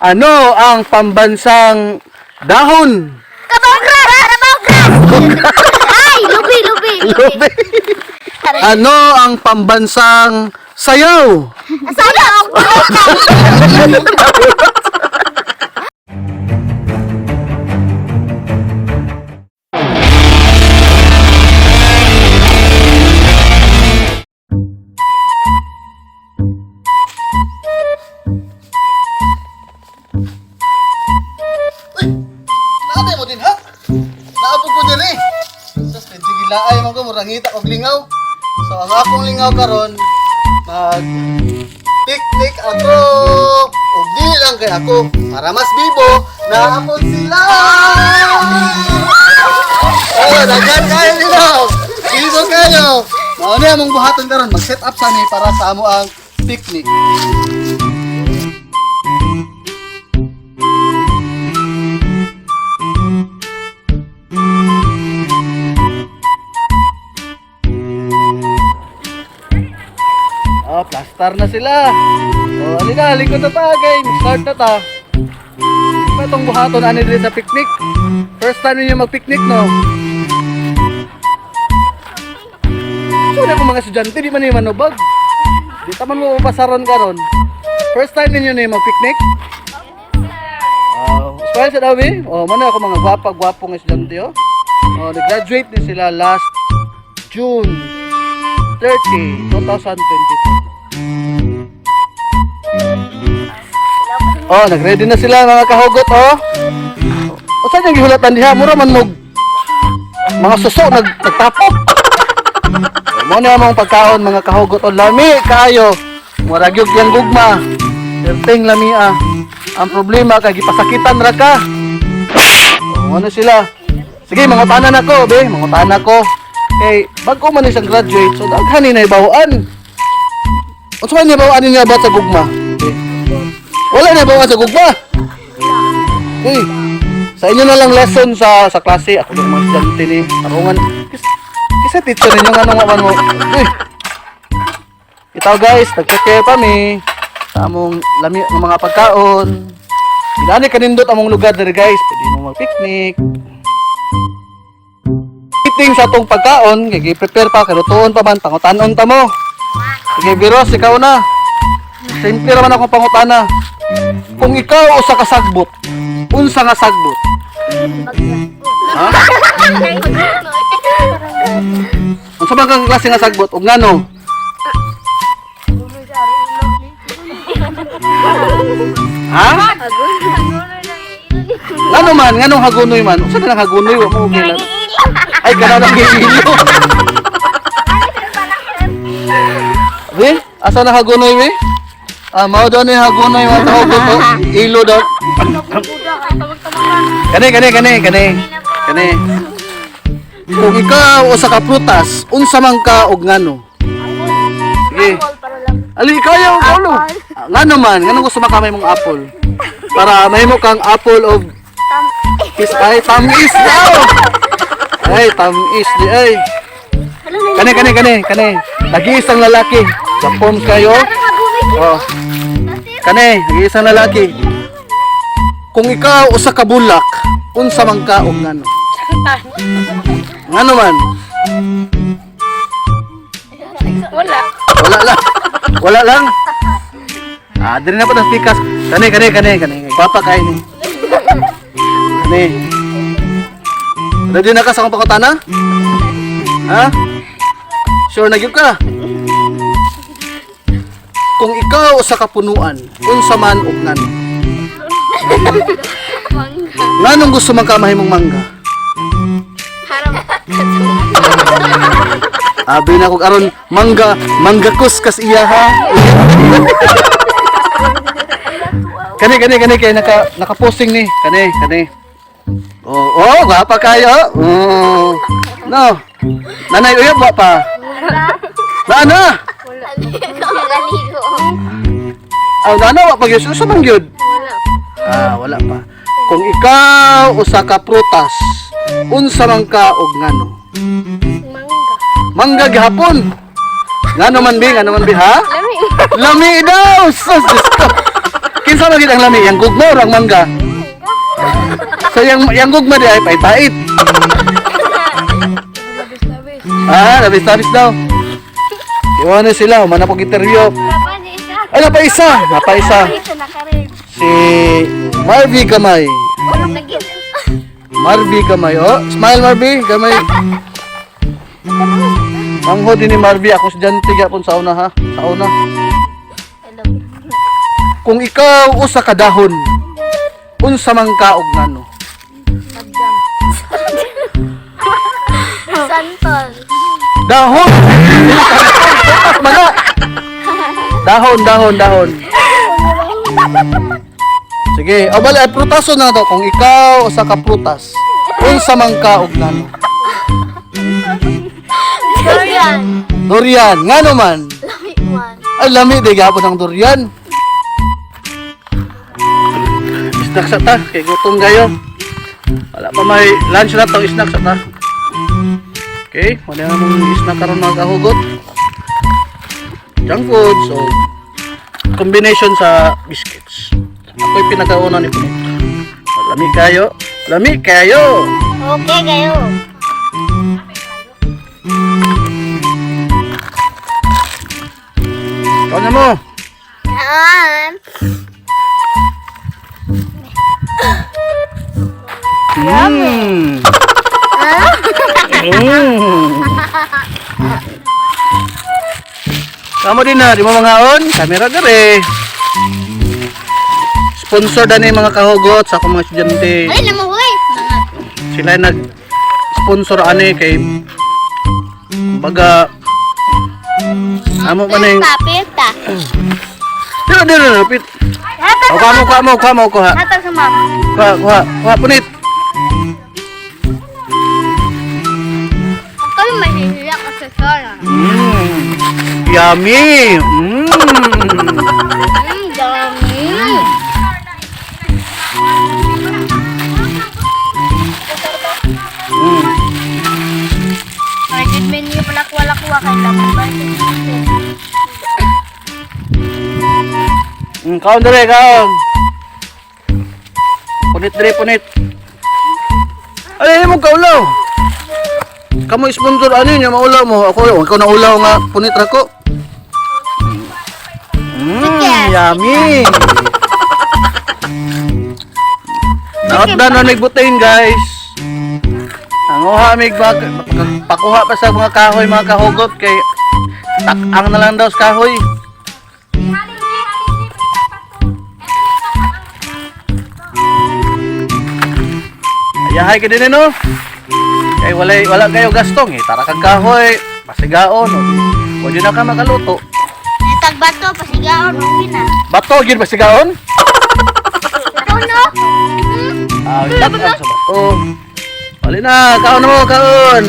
Ano ang pambansang dahon? Kabogra! Kabogra! Ay! Lubi! Lubi. Ano ang pambansang sayaw? Sayang! Naatay mo din ha? Naapog ko din eh. Sus, medyo gilaay mo ko, murangita og lingaw. So, ang akong lingaw karon mag picnic ako. Og di lang kay ako, para mas bibo, naapod sila! Oh, daghan kayo nila! Bibo kayo! Mauna among buhaton karon, mag-set up sa ni para sa amo ang picnic. Oh, plaster na sila. So, halika, likod na ta, game. Start na ta. Ano itong buhaton ani diri sa picnic? First time ninyo mag-picnic, no? So, na mga estudyante, di man yung manubag. Di taman mo pasaron karon. First time ninyo na yung mag-picnic? Smile sa dawi? Oh, mana ako mga gwapang estudyante, oh. Oh, nag-graduate din sila last June 30, 2022. Oh, nag-ready na sila mga kahugot, oh. O saan yung gihulatan diha? Mura man mo mga suso nagtapok. Mo na mong pagkaon mga kahugot, oh. Lami kayo. Muragyog yang gugma. Perting lamia. Ang problema kay gipasakitan ra ka. Oh, ano sila? Sige, mangutanan ako, be. Mangutanan ako. Eh, bago man isang graduate, so daghan ni na ibawaan. Unsa man ni ibawaan niya ba sa gugma? Wala na ibawaan sa gugma. Eh, sa inyo na lang lesson sa klase. Ako lang mga estudyante ni tarungan. Kasi teacher ninyo nga nung mo. Eh, itaw guys, nag-prepare pa mi sa among lami ng mga pagkaon. Gani kanindot among lugar diri guys. Pwede mo mag-picnic. Meeting sa tong pagkaon, kay prepare pa karutuon pa man pangutanon ta mo. Sige, Biros, ikaw na. Simple raman akong pangutana. Kung ikaw usa ka sagbot, unsa nga sagbot? Ha? Unsa man kang klase nga sagbot ug ngano? Ha? Ngano man, nganong hagunoy man? Unsa na hagunoy wa mo gilan? Ay, kana nang gihilo. We, asa na hagunoy we? Ah, mao daw ni hagunoy mga tao ko. Ilo daw. Kani. Kung ikaw usa ka prutas, unsa man ka og ngano? Sige. Ali kayo ulo. Ngano man, ngano gusto makamay mong apple? Para mahimo kang apple of ay tamis daw. Ay tamis di ay. Kani. Nag-iisang lalaki. Japon kayo. Oh. Kani, nag-iisang lalaki. Kung ikaw usa ka bulak, unsa man ka og ngano? Ngano man? Wala lang. Ah, diri na pa tas pikas. Kani. Papa kay ni. Kani. Ready na ka sa akong pangutana? Ha? Sure na gyud ka? Kung ikaw usa ka punuan, unsa man og ngano? Nganong gusto man ka mahimong mangga? Abi na ko karon mangga kuskas iya ha. Kani kay naka-posting ni. Kani. Oh, gapa kayo. Oh. No. Nanay uyab wa pa. Na. Ano wa pag yuso sa mangyud? Wala pa. Kung ikaw usa ka prutas, unsa man ka og ngano? Mangga gihapon. Ngano man bi ha? Lami daw. Sus, kinsa lagi ang lami, yang gugma or ang mangga? So yang gugma di ay pait-pait. Labis-labis daw. Iwan na sila, mana po interview. Ay, napaisa. Si Marvy Gamay. Marvy Gamay, oh. Smile, Marvy Gamay. Ang hodi ni Marvy, ako si Jan Tiga sa una, ha? Sa una. Kung ikaw usa ka dahon, unsa man kaog ngano? Santol. Dahon! Putas mana? Dahon. Sige, o bali, prutaso na to. Kung ikaw usa ka prutas, unsa man kaog ngano? Durian, ngano man? Ay, lami, di gapon ang durian. Snack sa ta, kay gutom kayo. Wala pa may lunch na to, snack sa ta. Okay, wala na mong snack karon mga kahugot. Junk food, so combination sa biscuits. Ako'y pinakauna ni Punit. Lami kayo. Okay kayo. Ikaw na mo. Kamu din na, di mo mangaon? Kamera gare. Sponsor na mga kahugot sa akong mga estudyante. Ay, namuhuy. Sila nag-sponsor ani kay kumbaga amo man yung Papita. dilo lapit. Kuha mo. Hatag sa mama. Kuha punit. Ako yung mahihiyak kasi sana. Yummy. Dami. Market menu pala kuwala-kuwa kay laman ba? Kaon dire, kaon. Punit. Ay, mo kaulaw. Kamu sponsor ani nya maulaw mo. Ako ikaw na ulaw nga punit ra ko. Yummy. Naotdan na nagbutain, guys. Ang uha mig pakuha pa sa mga kahoy, mga kahugot kay takang na lang daw sa kahoy. Ayahay ka din no? Kay wala kayo gastong eh. Tara kag kahoy, pasigaon. Pwede na ka makaluto. Itag bato, pasigaon, hindi na. Bato, gid pasigaon? Ito no? Itak sa bato. Wali na, kaon na mo, kaon.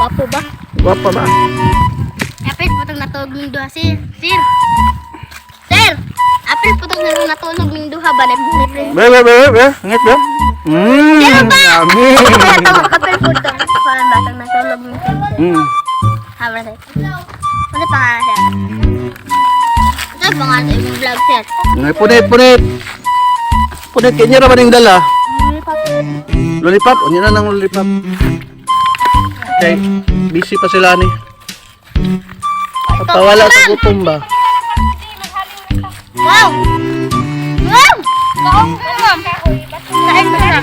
Papo ba? Guwapa ba? Apil, putang natulog ng duha, sir. Sir! Apil, putang natulog ng duha ba? Be. Ngit ba? Yummy. Apil, putang batang natulog ng duha. Habra sir. Ano pangalan sir? Ano pangalan sa imong vlog sir? Ngay punit. Punit kanya ra man yung dala. Lollipop, unya na ng lollipop. Okay, busy pa sila ni. Pawala sa gutom ba? Wow! Kaong ka ma'am. Kain mo na.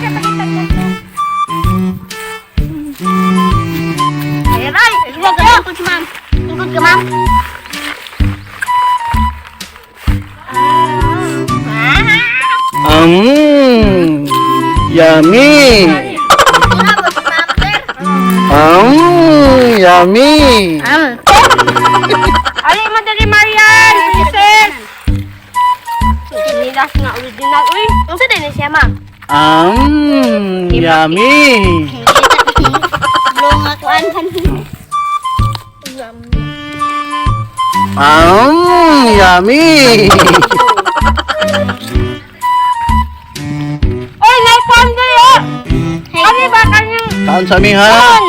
Ay, huwag ka lang po si ma'am. Tungkod ka ma'am. Yummy. Yummy. Ali, Madali Marian! Sir! Nilas nga original. Uy, ang sa din siya, ma'am? Yummy. Belum ngakuan kan. Yummy. Oy, naikuan kayo! Ano ba kanyang... Kaon sa mi ha?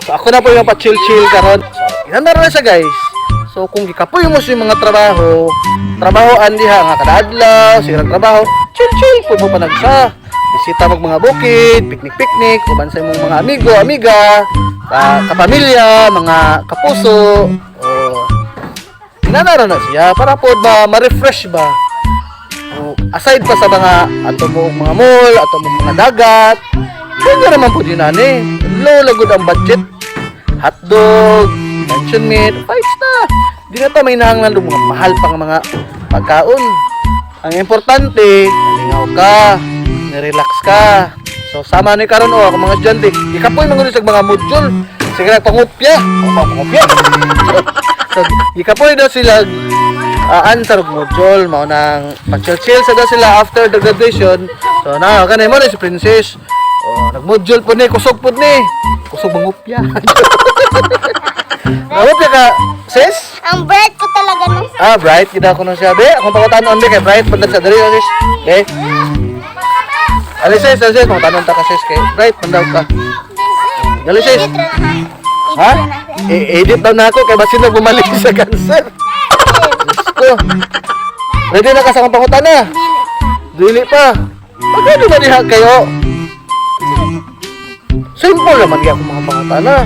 So ako na po yung pa-chill-chill karon. So, inandar na siya guys. So kung gikapoy mo sa mga trabahoan diha nga kada adlaw, sirang trabaho, chill-chill po mo pa nagsa. Bisita mag mga bukid, piknik-piknik, uban sa imong mga amigo, amiga, kapamilya, mga kapuso. Inandar na siya para po ba ma-refresh ba. Aside pa sa mga ato mo mga mall, ato mo mga dagat, pwede naman po din ani. Low lagod ang budget. Hotdog, luncheon meat, fights na. Di na ito may nahanglan ng mga mahal pang mga pagkaon. Ang importante, nalingaw ka, nirelax ka. So sama ni karon ako mga estudyante. Ikapoy mga sa mga module. Sige na pangupya. Pangupya. So ikapoy daw sila answer module mao nang pa-chill sa daw sila after the graduation. So na kanay mo na si Princess. Nag-module po ni, kusog po ni. Kusog mangupya. Mangupya ka, sis? Ang bright ko talaga nung Bright, kita ko nung siya. Be, akong pangutanon, be, kay Bright, pundag sa dali, sis. Okay? Sis, pangutanon ta ka, sis, kay Bright, pundag ka. Dali, sis. Ha? Edit daw na ako, kay basin na bumalik sa cancer. Diyos ko. Ready na ka sa akong pangutanon? Dili pa. Magkano ba diha kayo? Simple naman kaya kung mga pangutana.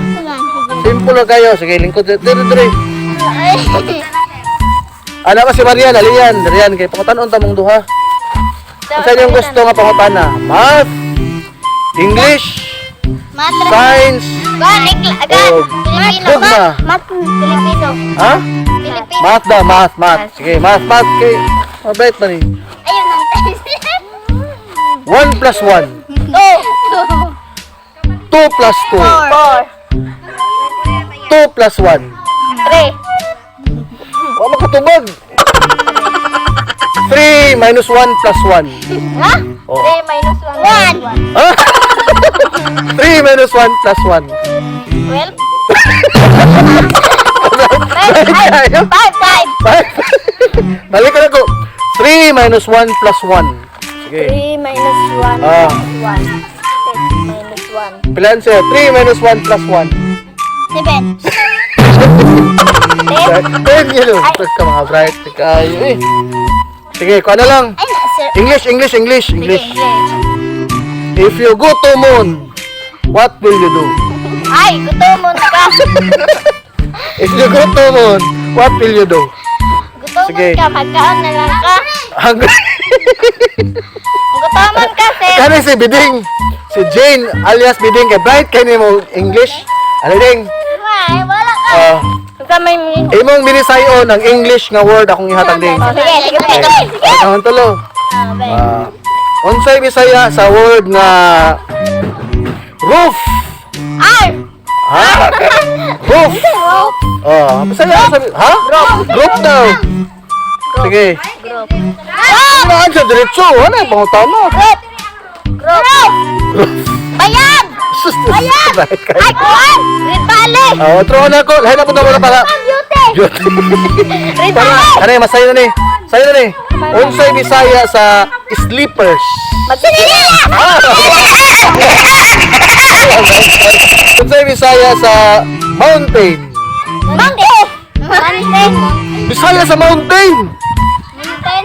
Simple na kayo. Sige, lingkod. Dire. Ano ka si Marian? Aliyan. Darian. Kaya pangutanon tamong duha. Saan yung gusto nga pangutana? Math, English, Science, Dogma. Math Filipino. Ha? Filipino. Math daw. Math. Sige, math. Kay mabait man eh. Ayun ang test. 1 plus 1. 2 plus 2. 2 plus 1. 3. Wala makatubag. 3 minus 1 plus 1. Ha? Oh. 3 minus 1. 1. Ha? 3 minus 1 plus 1. 12. 5. Balik ka na ko. 3 minus 1 plus 1. Sige. 3 minus 1 Ah. plus 1. 6 minus 1. Pilan siya? 3 minus 1 plus 1. 7. 10 yun. Tapos ka mga bright. Kayo eh. Sige, kuha na lang. Ay, sir. English. If you go to moon, what will you do? Ay, gutomon ka. If you go to moon, what will you do? Gutomon Sige. ka. Magkaon na lang ka. Gutomon ka, sir. Kani si Biding. Si Jane alias Biding kay Bright kay mo English. Ano ding? Ay, wala ka. Ikaw may Imong minisayon ang English nga word akong ihatag ding. Sige. Ang tulo. Unsay Bisaya sa word nga roof? Ay! Ha? Roof. Bisaya sabi, ha? Roof daw. Sige. Group. Ano ang sa diretso? Ano yung pangutana? Group. Bayan! Bayan! Ay, kuwan! Ritale! Otro na ko. Lahat na po na wala para. Beauty! Para, Ritale! ano yung masayo na ni? Sayo na ni. Unsay Bisaya sa sleepers? Magsinila! Unsay Bisaya sa mountain? Mountain! Mountain! Bisaya sa mountain! Mountain!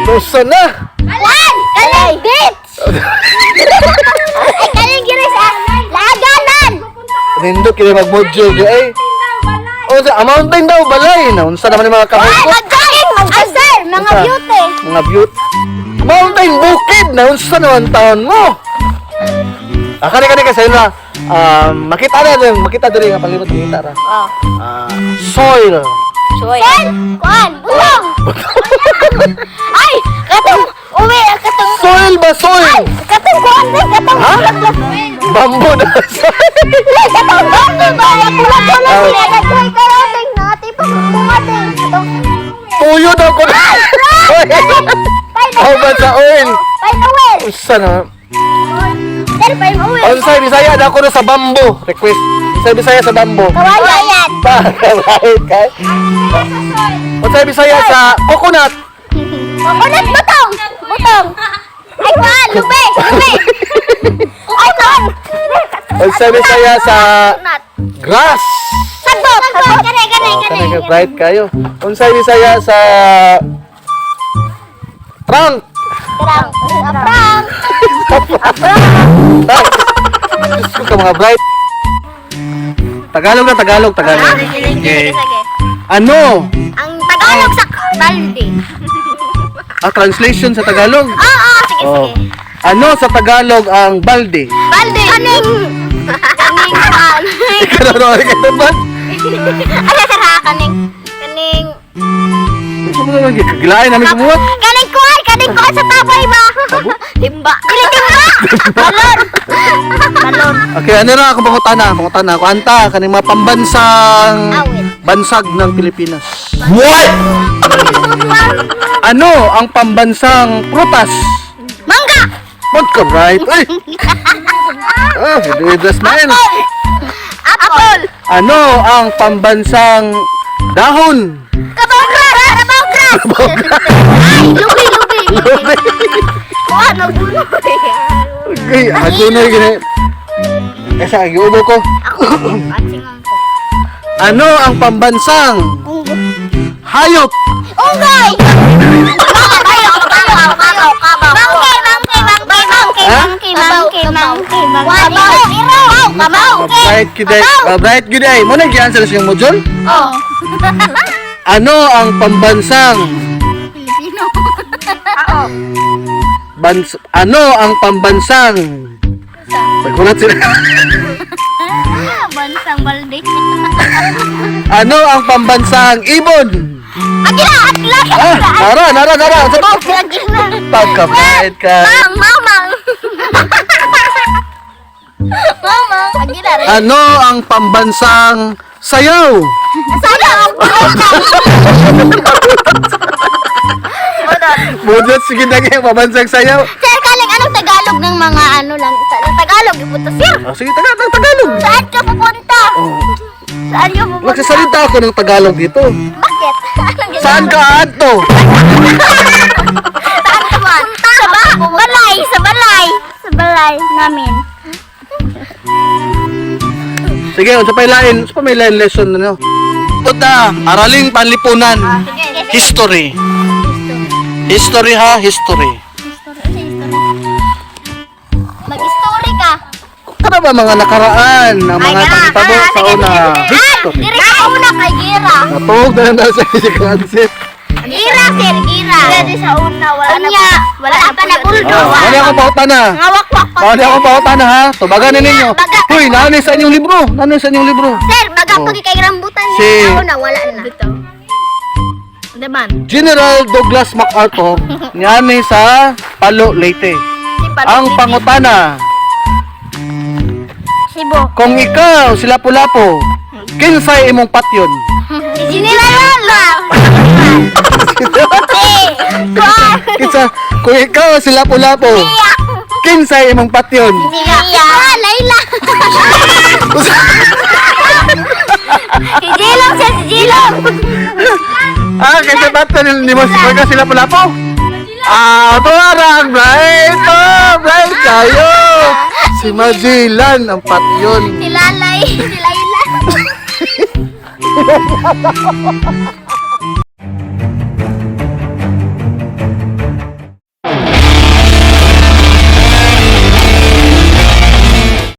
Dosa na! Kalan! Kalan! Beach! Ay, kalan gira sa laganan! Nindot kini mag-module di ay. O sa mountain daw balay na unsa naman yung mga Ay, kahugot? mag-jogging! Mga Unsa? beauty. Mga beauty. Mountain bukid na unsa naman taon mo? Kani kasi na makita diri nga palimot kita ra. Oh. Soil. Soy. Sen! Kuan! Bulong! Ay! Katong! Uwi! Katong! Soil ba soil? Katong kuan din! Katong! Ha? Bambo na soil. Katong bambo ba? Kulat-kulat sila! Nagkuhay-karating! Nakatipag ang mga din! Katong! Tuyo daw ko na. How ba sa oil? Pain awel! Unsa na? Sir, pain awel! Unsay Bisaya daw ko na sa bambo. Request. Unsay Bisaya sa bambo. Kawayan! Right kay. Unsay Bisaya sa coconut. Coconut butong! Butong! Ay, kuan! Lubi! Lubi! Ay, kuan! Unsay Bisaya sa Coconut! grass. Sagbot! Sagbot! Kanay! Kani ka bright kayo. Unsay Bisaya sa trunk. Prang! Prang! Trunk. Gusto ka mga bright. Tagalog na Tagalog. Okay. Ano? Ang Tagalog sa balde. Translation sa Tagalog. Oo, sige, Oh. sige. Ano sa Tagalog ang balde? Balde! Kaning! Kaning kuan! Ikaw na ito ba? Ano sa kaning? Kaning... Gusto mo naman gilain namin kumuha? Kaning kuan! Kaning kuan sa tabay ba? Timba! Dili timba! Balon! Balon! Okay, ano na ako pangutana? Kuanta, kaning mga pambansang Awit. bansag ng Pilipinas. What? Ano ang pambansang prutas? Mangga! What ka right? Ay! Dress na yun. Apple! Ano ang pambansang dahon? Kabongras! Kabongras! Ay! Lubi! Lubi! Lubi! Kuan! Nagbunoy! Okay, ako na gini. Esa, giubo ko. Patsingan ko. Ano ang pambansang hayop? Unggoy! Bright good day. Mo na gi-answer sa iyong module? Ano ang pambansang ano ang pambansang Pagkulat sila. Bansang balde. Ano ang pambansang ibon? Agila! Agila! Nara. Sa to? Agila! Pagkapait ka. Mamang! Mamang! Agila rin. Ano ang pambansang sayaw? Sayang! Budot, sige na kayo, pambansang sayaw. Sir, kaling anong Tagalog ng mga ano lang? Tagalog, ipunta sir. Sige, Tagalog. Saan ka pupunta? Saan ka pupunta? Magsasalita ako ng Tagalog dito. Bakit? Anong Saan ka ato? Saan ka man? Sa balay! Sa balay! Sa balay namin. Sige, unsa pa ilain? Unsa pa may ilain lesson na no? Puta, araling panlipunan. History. History ha, history. Mag-story ka. Ano ba mga nakaraan ng mga pagtabo sa una? History. Dire ka una kay Gira. Matog na lang sa concept. Gira, sir, Gira. Dire sa una, wala pa na buldo. Mali ako pautan na. Ngawak-wak pa. Mali ako pautan na ha. Tubagan na ninyo. Huy, nanay sa inyong libro. Nanay sa inyong libro. Sir, baga pag kay rambutan Si- niya, una, wala na. Deman. General Douglas MacArthur, nanay sa Palo, Leyte. Ang pangutana, Sibo. kung ikaw si Lapu-Lapu, kinsay imong patyon? Sinilala. Kinsa, kung ikaw si Lapu-Lapu, kinsay imong patyon? Layla. Si Jilong, sir, si Jilong. Kinsa patyon ni mo si Lapu-Lapu? Tuwarang bright! Bright kayo! Si Magellan ang patyon. Si Lalay. Si Layla.